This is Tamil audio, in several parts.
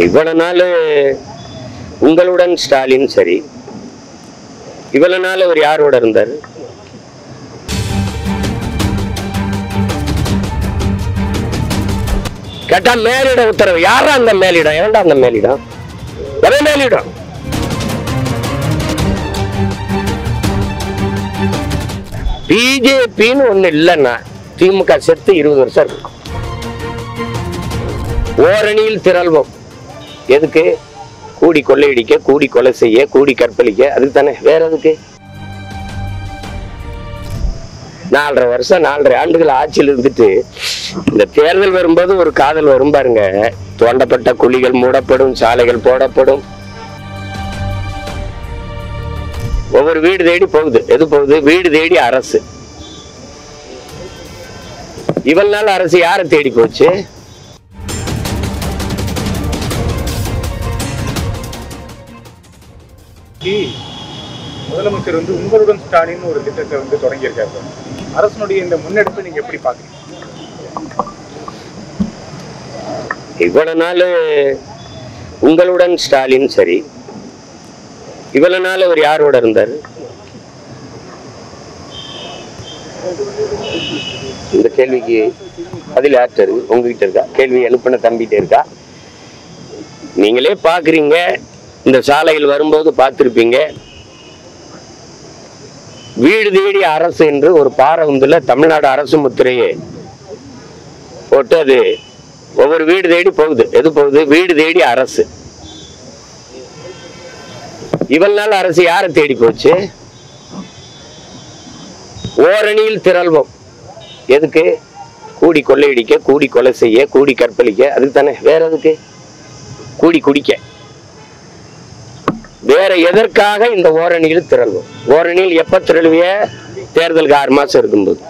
இவ்வளவு நாள் உங்களுடன் ஸ்டாலின் சரி, இவ்வளவு நாள் அவர் யாரோட இருந்தார்? கேட்டா மேலிட உத்தரவு. யாரா அந்த மேலிடம்? ஏன்டா அந்த மேலிடம்? எதை மேலிடம்? பிஜேபின்னு ஒண்ணு இல்லைன்னா திமுக செத்து 20 வருஷம் இருக்கும். ஓரணியில் திரள்வோம். எதுக்கு? கூடி கொள்ளையடிக்க, கூடி கொலை செய்ய, கூடி கற்பழிக்க. அதுக்கு தானே, வேற எதுக்கு? 4.5 வருஷம் 4.5 ஆண்டுகள் ஆட்சியில் இருந்துட்டு இந்த தேர்தல் வரும்போது ஒரு காதல் வரும் பாருங்க. தோண்டப்பட்ட குழிகள் மூடப்படும், சாலைகள் போடப்படும். ஒவ்வொரு வீடு தேடி போகுது. எது போகுது? வீடு தேடி அரசு. இவ்வளவு நாள் அரசு யாரை தேடி போச்சு? முதலமைச்சர் உங்களுடன் ஸ்டாலின் ஒரு திட்டத்தை தொடங்கியிருக்காரு. அரசனுடைய இந்த முன்னெடுப்பை நீங்க எப்படி பாக்குறீங்க? இவ்வளவு நாள் உங்களுடன் ஸ்டாலின் சரி, இவ்வளவு நாள் அவர் யாரோட இருந்தார்? இந்த கேள்விக்கு பதில் யார்கிட்ட இருக்கு? உங்ககிட்ட இருக்கா? கேள்வி எழுப்பின தம்பிகிட்ட இருக்கா? நீங்களே பாக்குறீங்க. இந்த சாலையில் வரும்போது பார்த்திருப்பீங்க. வீடு தேடி அரசு என்று ஒரு பாரவுந்துல தமிழ்நாடு அரசு முத்திரையே போட்டு அது ஒவ்வொரு வீடு தேடி போகுது. எது போகுது? வீடு தேடி அரசு. இவ்வளவு நாள் அரசு யாரை தேடி போச்சு? ஓரணியில் திரள்வோம். எதுக்கு? கூடி கொள்ளையடிக்க, கூடி கொலை செய்ய, கூடி கற்பழிக்க. அதுக்கு தானே, வேற எதுக்கு? கூடி குடிக்க. வேற எதற்காக இந்த ஓரணியில் திரள்வோம்? ஓரணியில் எப்ப திரளுவிய? தேர்தலுக்கு 6 மாசம் இருக்கும்போது.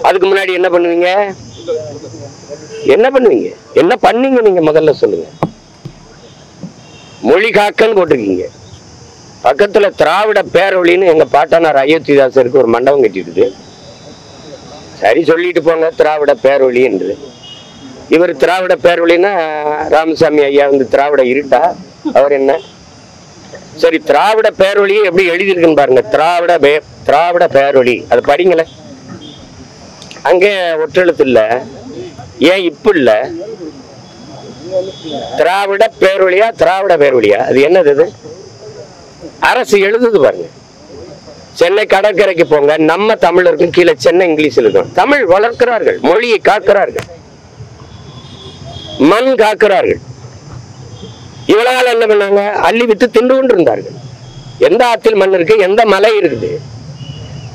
அதுக்கு முன்னாடி என்ன பண்ணுவீங்க? என்ன பண்ணுவீங்க? என்ன பண்ணீங்க? நீங்க முதல்ல சொல்லுங்க. மொழி காக்கன்னு போட்டிருக்கீங்க. பக்கத்துல திராவிட பேரொழின்னு எங்க பாட்டனார் அயோத்திதாசருக்கு ஒரு மண்டபம் கட்டிடுது. சரி, சொல்லிட்டு போங்க திராவிட பேரொழி என்று. இவர் திராவிட பேரொழின்னா ராமசாமி ஐயா திராவிட இருட்டா? அவர் என்ன? சரி, திராவிட பேரொழியை எப்படி எழுதியிருக்குன்னு பாருங்க. திராவிட பேரொழி, அது படிங்கள. அங்கே ஒற்றெழுத்து இல்ல. ஏன் இப்ப இல்ல? திராவிட பேரொழியா திராவிட பேரொழியா? அது என்னது? இது அரசு எழுதுது பாருங்க. சென்னை கடற்கரைக்கு போங்க, நம்ம தமிழருக்கும் கீழே சென்னை இங்கிலீஷ்ல இருக்கும். தமிழ் வளர்க்கிறார்கள், மொழியை காக்கிறார்கள், மண் காக்கிறார்கள். இவளால் என்ன பண்ணாங்க? அள்ளி வித்து தின்று கொண்டு இருந்தார்கள். எந்த ஆற்றில் மண் இருக்கு? எந்த மலை இருக்குது?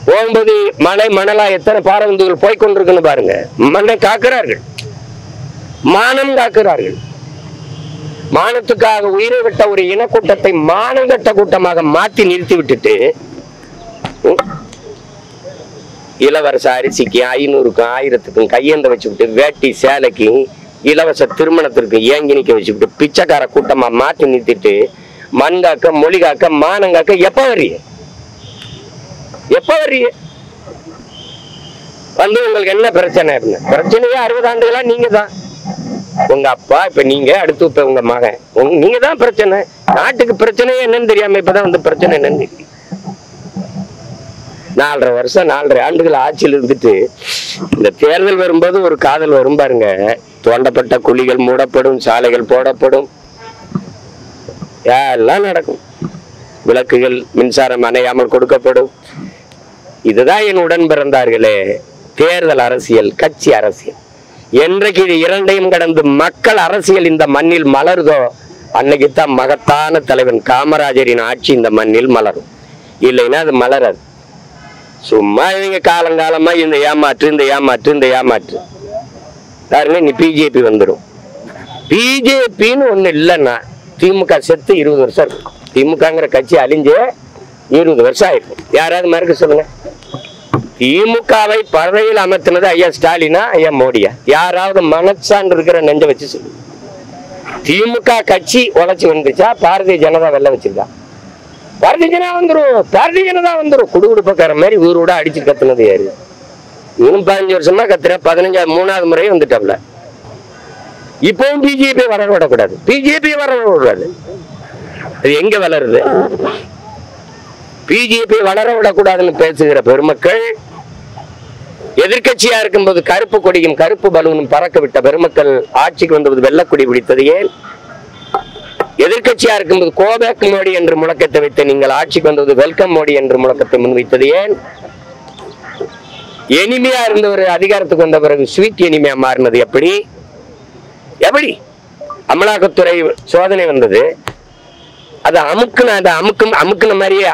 போகும்போது மலை மணலா எத்தனை பாரந்துகள் போய்கொண்டிருக்குன்னு பாருங்க. மண்ணை காக்கிறார்கள், மானம் காக்கிறார்கள். மானத்துக்காக உயிரை விட்ட ஒரு இனக்கூட்டத்தை மானங்கட்ட கூட்டமாக மாற்றி நிறுத்தி விட்டுட்டு இளவரச அரிசிக்கு 500க்கும் 1000க்கும் கையேந்த வச்சுக்கிட்டு வேட்டி சேலைக்கு இலவச திருமணத்திற்கு ஏங்கி நிக்க வச்சுக்கிட்டு பிச்சைக்கார கூட்டமா மாற்றி நிறுத்திட்டு மண் காக்க, மொழி காக்க, மானம் காக்க எப்ப வர்றீங்க? எப்ப வர்றீங்க? உங்களுக்கு என்ன பிரச்சனை? பிரச்சனையே 60 ஆண்டுகளா நீங்க தான். உங்க அப்பா, இப்ப நீங்க, அடுத்து இப்ப உங்க மகன், நீங்க தான் பிரச்சனை. நாட்டுக்கு பிரச்சனையே என்னன்னு தெரியாம இப்பதான் பிரச்சனை என்னன்னு தெரியும். 4.5 வருஷம் 4.5 ஆண்டுகள் ஆட்சியில் இருந்துட்டு இந்த தேர்தல் வரும்போது ஒரு காதல் வரும் பாருங்க. தோண்டப்பட்ட குழிகள் மூடப்படும், சாலைகள் போடப்படும், எல்லாம் நடக்கும். விளக்குகள், மின்சாரம் அணையாமல் கொடுக்கப்படும். இதுதான் என் உடன் பிறந்தார்களே தேர்தல் அரசியல், கட்சி அரசியல். என்றைக்கு இது இரண்டையும் கடந்து மக்கள் அரசியல் இந்த மண்ணில் மலருதோ அன்னைக்குத்தான் மகத்தான தலைவன் காமராஜரின் ஆட்சி இந்த மண்ணில் மலரும். இல்லைன்னா அது மலராது. சும்மா இவங்க காலங்காலமா இந்த ஏமாற்று பாருங்க. நீ பிஜேபி வந்துடும். பிஜேபின்னு ஒண்ணு இல்லைன்னா திமுக செத்து 20 வருஷம் இருக்கும். திமுகங்கிற கட்சி அழிஞ்சு 20 வருஷம் ஆயிருக்கும். யாராவது மறுக்க சொல்லுங்க. திமுகவை பதவியில் அமர்த்தினது ஐயா ஸ்டாலினா, ஐயா மோடியா? யாராவது மனச்சான்று இருக்கிற நெஞ்ச வச்சு சொல்லு. திமுக கட்சி உழைச்சி வந்துச்சா? பாரதிய ஜனதா வெள்ள வச்சிருக்கா? பாரதிய ஜனதா வந்துரும். குடுகுடுப்பக்கார மாதிரி ஊரோட அடிச்சு கத்துனது யாரு? இன்னும் 15 வருஷமா கத்துற. 15வது 3வது முறையும் வந்துட்டாப்ல. இப்பவும் பிஜேபி வளர விடக்கூடாது, பிஜேபி வளர விடக்கூடாது. அது எங்க வளருது? பிஜேபி வளர விடக்கூடாதுன்னு பேசுகிற பெருமக்கள், எதிர்கட்சியா இருக்கும்போது கருப்பு கொடியும் கருப்பு பலூனும் பறக்க விட்ட பெருமக்கள் ஆட்சிக்கு வந்தபோது வெள்ளக்கொடி பிடித்தது ஏன்? எதிர்கட்சியா இருக்கும்போது கோபேக் மோடி என்று முழக்கத்தை வைத்து நீங்கள் ஆட்சிக்கு வந்தது வெல்கம் மோடி என்று முழக்கத்தை முன்வைத்தது ஏன்? எனிமையா இருந்தவர் அதிகாரத்துக்கு வந்த பிறகு ஸ்வீட் எனிமையா மாறினது எப்படி? எப்படி அமலாக்கத்துறை சோதனை வந்தது, அது அமுக்குன மாதிரியே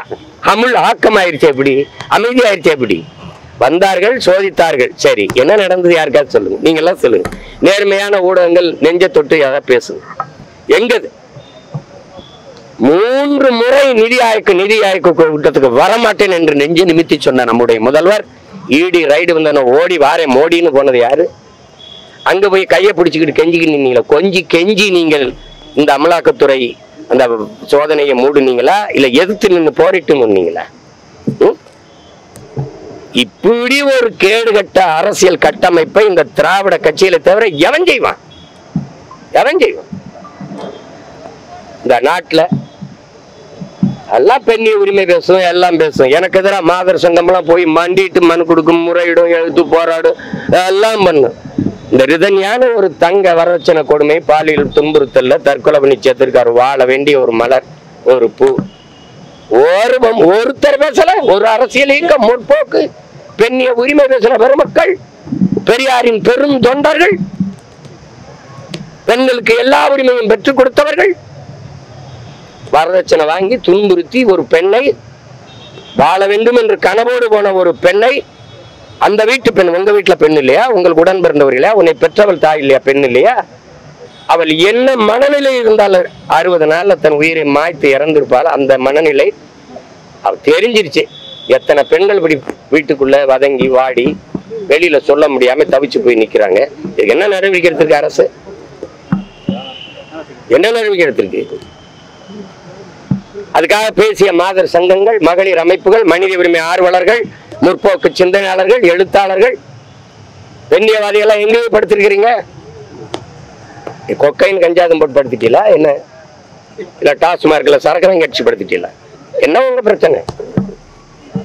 அமுல் ஆக்கமாயிருச்சு, எப்படி அமைதியாயிருச்சு? எப்படி வந்தார்கள், சோதித்தார்கள், சரி என்ன நடந்தது யாருக்காவது சொல்லுங்க, நீங்க எல்லாம் சொல்லுங்க. நேர்மையான ஊடகங்கள் நெஞ்ச தொட்டு யாராவது பேசுங்க. எங்கது 3 முறை நிதி ஆயோக கூட்டத்துக்கு வரமாட்டேன் என்று நெஞ்சு நிமித்தி சொன்ன நம்முடைய முதல்வர் ஈடி ரைடு வந்த ஓடி வாரே மோடின்னு போனது யாரு? அங்க போய் கையை பிடிச்சுக்கிட்டு கெஞ்சிக்கிட்டு நீங்களா? கெஞ்சி நீங்கள் இந்த அமலாக்கத்துறை அந்த சோதனையை மூடுனீங்களா, இல்ல எதிர்த்து நின்று போரிட்டு முன்னீங்களா? இப்படி ஒரு கேடுகட்ட அரசியல் கட்டமைப்பை இந்த திராவிட கட்சியில தவிர எவன் செய்வான்? எவன் செய்வான்? இந்த நாட்டுல எல்லாம் பெண்ணிய உரிமை பேசும், எல்லாம் பேசும். எனக்கு எதிராக மாதர் சங்கம்லாம் போய் மண்டிட்டு மனு கொடுக்கும், முறையிடும், எழுத்து போராடும், எல்லாம் பண்ணும். இந்த ரிதன்யான ஒரு தங்க வரதட்சணை கொடுமை, பாலியல் துன்புறுத்தல்ல தற்கொலை பண்ணி சேர்த்திருக்காரு. வாழ வேண்டிய ஒரு மலர், ஒரு பூ, ஒருத்தர் பேசல. ஒரு அரசியல் இயக்கம், முற்போக்கு பெண்ணிய உரிமை பேசுற பெருமக்கள், பெரியாரின் பெரும் தொண்டர்கள், பெண்களுக்கு எல்லா உரிமையும் பெற்றுக் கொடுத்தவர்கள், வரதட்சணை வாங்கி துன்புறுத்தி ஒரு பெண்ணை, வாழ வேண்டும் என்று கனவோடு போன ஒரு பெண்ணை, அந்த வீட்டு பெண், உங்க வீட்டுல பெண் இல்லையா? உங்களுக்கு உடன் பிறந்தவர் இல்லையா? உன்னை பெற்றவள் தாய் இல்லையா? பெண் இல்லையா? அவள் என்ன மனநிலை இருந்தாலும் 60 நாள்ல தன் உயிரை மாய்த்து இறந்திருப்பாள். அந்த மனநிலை அவள் தெரிஞ்சிருச்சு. எத்தனை பெண்கள் இப்படி வீட்டுக்குள்ள வதங்கி வாடி வெளியில சொல்ல முடியாம தவிச்சு போய் நிக்கிறாங்க. இதுக்கு என்ன நடவடிக்கை எடுத்திருக்கு அரசு? என்ன நடவடிக்கை எடுத்திருக்கு? அதுக்காக பேசிய மாதர் சங்கங்கள், மகளிர் அமைப்புகள், மனித உரிமை ஆர்வலர்கள், முற்போக்கு சிந்தனையாளர்கள், எழுத்தாளர்கள், பெண்ணியவாதிகள் எங்கேயும் படுத்திருக்கிறீங்க? கொக்கைன் கஞ்சாதம் போட்டு படுத்திட்டீங்களா என்ன? இல்ல டாஸ்மார்க்ல சரக்கு கட்சி படுத்திட்டீங்களா? என்ன உங்க பிரச்சனை?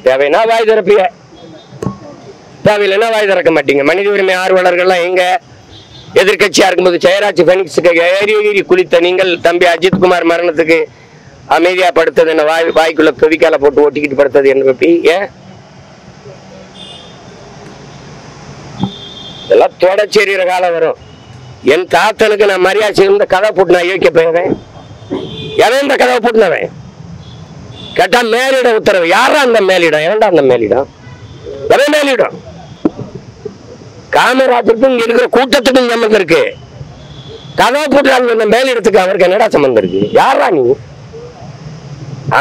தேவைன்னா வாய் திறப்பிய, தேவையில்லைன்னா வாய் திறக்க மாட்டீங்க. மனித உரிமை ஆர்வலர்கள்லாம் எங்க? எதிர்கட்சியா இருக்கும்போது ஜெயராஜ் பெனிக்ஸுக்கு ஏறி குளித்த நீங்கள் தம்பி அஜித்குமார் மரணத்துக்கு அமைதியா படுத்தது என்ன? வாய்க்குள்ள கவிக்கால போட்டு ஓட்டிக்கிட்டு படுத்தது என்ன? ஏன் இதெல்லாம் தொடச்சேரிகிற காலம் வரும். என் தாத்தனுக்கு நான் மரியாதை இருந்த கதை போட்டு நான் யோசிக்க போயவன். எவன் இந்த கதவை போட்டுனவன்? கேட்டா மேலிட உத்தரவு. யாரா அந்த மேலிடம்? எவன்டா அந்த மேலிடம்? எவன் மேலிடம்? காமராஜருக்கும் இங்க இருக்கிற கூட்டத்துக்கும் சம்பந்தம் இருக்கு. கதவை போட்டு அந்த மேலிடத்துக்கு அவருக்கு என்னடா சம்பந்தம் இருக்கு? யாரா நீ?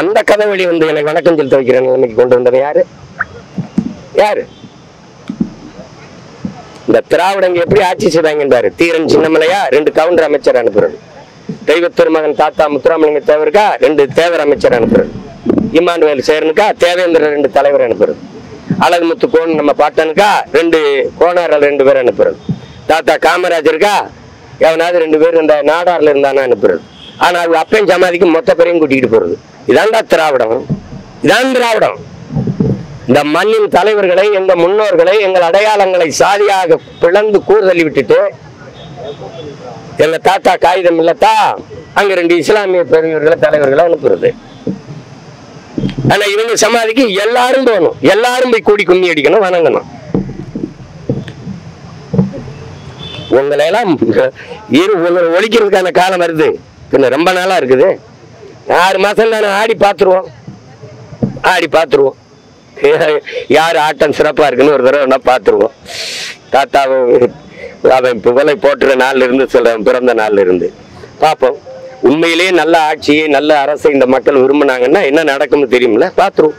அந்த கதை வழி வந்து எனக்கு வணக்கம் செலுத்த வைக்கிற நிலைமைக்கு கொண்டு வந்தவன் யாரு? யாரு? இந்த திராவிடங்க எப்படி ஆட்சி செய்வாங்க? தீரன் சின்னமலையா 2 கவுண்டர் அமைச்சர் அனுப்புறது, தெய்வ திருமகன் தாத்தா முத்துராமலிங்க தேவருக்கா 2 தேவர் அமைச்சர் அனுப்புறது, இமானுவேல் சேரனுக்கா தேவேந்திர 2 தலைவர் அனுப்புறது, அழகுமுத்து கோன் நம்ம பாட்டனுக்கா 2 கோனாரில் 2 பேர் அனுப்புறது, தாத்தா காமராஜருக்கா எவனாவது 2 பேர் இந்த நாடார்ல இருந்தானா அனுப்புறது. ஆனா அது அப்பையும் சமாதிக்கு மொத்த பேரையும் கூட்டிக்கிட்டு போறது. இதான்டா திராவிடம். இதான் திராவிடம். இந்த மண்ணின் தலைவர்களை, எங்க முன்னோர்களை, எங்கள் அடையாளங்களை சாதியாக பிளந்து கூறுதலி விட்டுட்டு எங்க தாத்தா காகிதம் இல்லத்தா அங்க 2 இஸ்லாமிய பெரியவர்களை தலைவர்களை அனுப்புறது. ஆனா இவங்க சமாதிக்கு எல்லாரும் போகணும், எல்லாரும் போய் கூடி கும்மி அடிக்கணும், வணங்கணும். உங்களை எல்லாம் ஒழிக்கிறதுக்கான காலம் வருது. ரொம்ப நாளா இருக்குது. 6 மாசம் தானே ஆடி பார்த்துருவோம். யார் ஆட்டம் சிறப்பா இருக்குன்னு ஒரு தடவை பார்த்துருவோம். தாத்தாவை அவன் புகழை போட்டுற நாள்ல இருந்து சொல்றேன், பிறந்த நாள்ல இருந்து பார்ப்போம். உண்மையிலேயே நல்ல ஆட்சியை, நல்ல அரசை இந்த மக்கள் விரும்பினாங்கன்னா என்ன நடக்கும்னு தெரியும்ல, பார்த்துருவோம்.